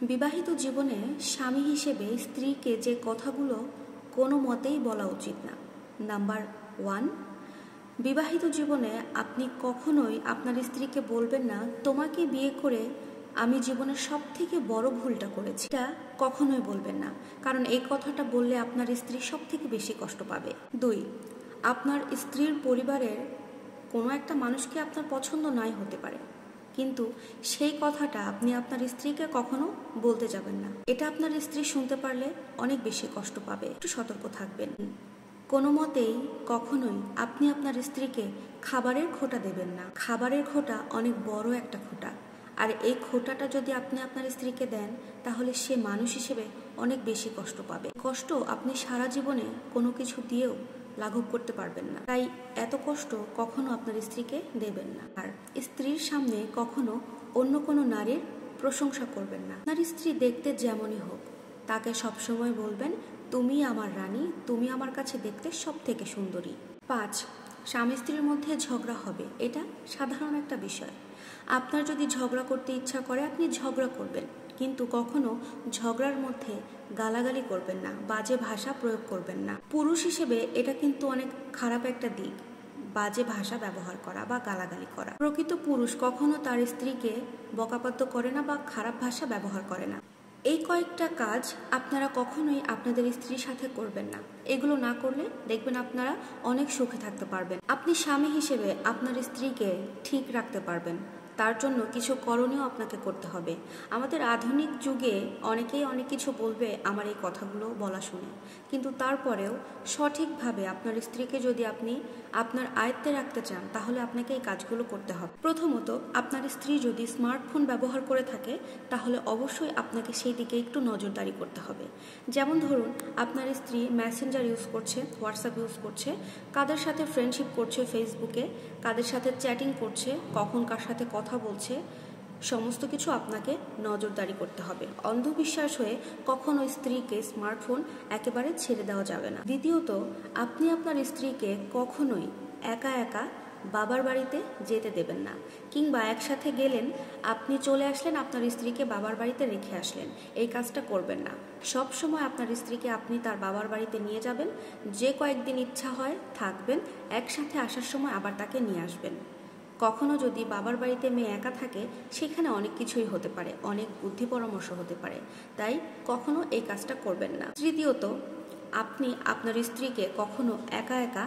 বিবাহিত জীবনে স্বামী হিসেবে স্ত্রীকে যে কথাগুলো কোনো মতেই বলা উচিত না। নাম্বার 1, বিবাহিত জীবনে আপনি কখনোই আপনার স্ত্রীকে বলবেন না, তোমাকে বিয়ে করে আমি জীবনের সব থেকে বড় ভুলটা করেছি। এটা কখনোই বলবেন না, কারণ এই কথাটা বললে আপনার স্ত্রী সব থেকে বেশি কষ্ট পাবে। 2, আপনার স্ত্রীর পরিবারের কোনো একটা মানুষকে আপনার পছন্দ নাই হতে পারে, কিন্তু সেই কথাটা আপনি আপনার স্ত্রীকে কখনো বলতে যাবেন না। এটা আপনার স্ত্রী শুনতে পারলে অনেক বেশি কষ্ট পাবে। একটু সতর্ক থাকবেন। কোনো মতেই কখনোই আপনি আপনার স্ত্রীকে খাবারের খোঁটা দেবেন না। খাবারের খোঁটা অনেক বড় একটা খোঁটা, আর এই খোঁটাটা যদি আপনি আপনার স্ত্রীকে দেন তাহলে সে মানুষ হিসেবে অনেক বেশি কষ্ট পাবে। কষ্ট আপনি সারা জীবনে কোনো কিছু দিয়েও লাঘব করতে পারবেন না, তাই এত কষ্ট কখনো আপনার স্ত্রীকে দেবেন না। আর স্ত্রীর সামনে কখনো অন্য কোনো নারীর প্রশংসা করবেন না। আপনার স্ত্রী দেখতে যেমনই হোক, তাকে সবসময় বলবেন, তুমি আমার রানী, তুমি আমার কাছে দেখতে সব থেকে সুন্দরী। 5, স্বামী স্ত্রীর মধ্যে ঝগড়া হবে, এটা সাধারণ একটা বিষয়। আপনার যদি ঝগড়া করতে ইচ্ছা করে আপনি ঝগড়া করবেন, কিন্তু কখনো ঝগড়ার মধ্যে গালাগালি করবেন না, বাজে ভাষা প্রয়োগ করবেন না। পুরুষ হিসেবে এটা কিন্তু অনেক খারাপ একটা দিক, বাজে ভাষা ব্যবহার করা বা গালাগালি করা। প্রকৃত পুরুষ কখনো তার স্ত্রীকে বকাপাদ্য করে না বা খারাপ ভাষা ব্যবহার করে না। এই কয়েকটা কাজ আপনারা কখনোই আপনাদের স্ত্রীর সাথে করবেন না। এগুলো না করলে দেখবেন আপনারা অনেক সুখে থাকতে পারবেন। আপনি স্বামী হিসেবে আপনার স্ত্রীকে ঠিক রাখতে পারবেন, তার জন্য কিছু করণীয় আপনাকে করতে হবে। আমাদের আধুনিক যুগে অনেকেই অনেক কিছু বলবে আমার এই কথাগুলো বলা শুনে, কিন্তু তারপরেও সঠিকভাবে আপনার স্ত্রীকে যদি আপনি আপনার আয়ত্তে রাখতে চান তাহলে আপনাকে এই কাজগুলো করতে হবে। প্রথমত, আপনার স্ত্রী যদি স্মার্টফোন ব্যবহার করে থাকে তাহলে অবশ্যই আপনাকে সেই দিকে একটু নজরদারি করতে হবে। যেমন ধরুন, আপনার স্ত্রী মেসেঞ্জার ইউজ করছে, হোয়াটসঅ্যাপ ইউজ করছে, কাদের সাথে ফ্রেন্ডশিপ করছে ফেসবুকে, কাদের সাথে চ্যাটিং করছে, কখন কার সাথে কথা বলছে, সমস্ত কিছু আপনাকে নজরদারি করতে হবে। অন্ধবিশ্বাস হয়ে কখনো স্ত্রীকে স্মার্টফোন একেবারে ছেড়ে দেওয়া যাবে না। দ্বিতীয়ত, আপনি আপনার স্ত্রীকে কখনোই একা একা বাবার বাড়িতে যেতে দেবেন না, কিংবা একসাথে গেলেন, আপনি চলে আসলেন, আপনার স্ত্রীকে বাবার বাড়িতে রেখে আসলেন, এই কাজটা করবেন না। সব সময় আপনার স্ত্রীকে আপনি তার বাবার বাড়িতে নিয়ে যাবেন, যে কয়েকদিন ইচ্ছা হয় থাকবেন, একসাথে আসার সময় আবার তাকে নিয়ে আসবেন। কখনো যদি বাবার বাড়িতে মেয়ে একা থাকে, সেখানে অনেক কিছুই হতে পারে, অনেক বুদ্ধি পরামর্শ হতে পারে, তাই কখনো এই কাজটা করবেন না। তৃতীয়ত, আপনি আপনার স্ত্রীকে কখনো একা একা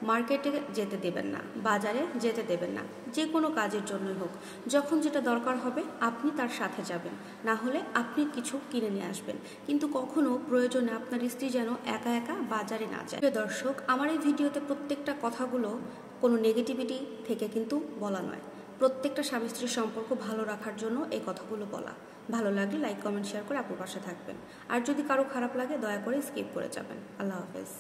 মার্কেটে যেতে দেবেন না, বাজারে যেতে দেবেন না। যে কোনো কাজের জন্যই হোক, যখন যেটা দরকার হবে আপনি তার সাথে যাবেন, না হলে আপনি কিছু কিনে নিয়ে আসবেন, কিন্তু কখনো প্রয়োজনে আপনার স্ত্রী যেন একা একা বাজারে না যায়। প্রিয় দর্শক, আমার এই ভিডিওতে প্রত্যেকটা কথাগুলো কোনো নেগেটিভিটি থেকে কিন্তু বলা নয়, প্রত্যেকটা স্বামী স্ত্রীর সম্পর্ক ভালো রাখার জন্য এই কথাগুলো বলা। ভালো লাগলে লাইক, কমেন্ট, শেয়ার করে আপনার পাশে থাকবেন, আর যদি কারো খারাপ লাগে দয়া করে স্কিপ করে যাবেন। আল্লাহ হাফেজ।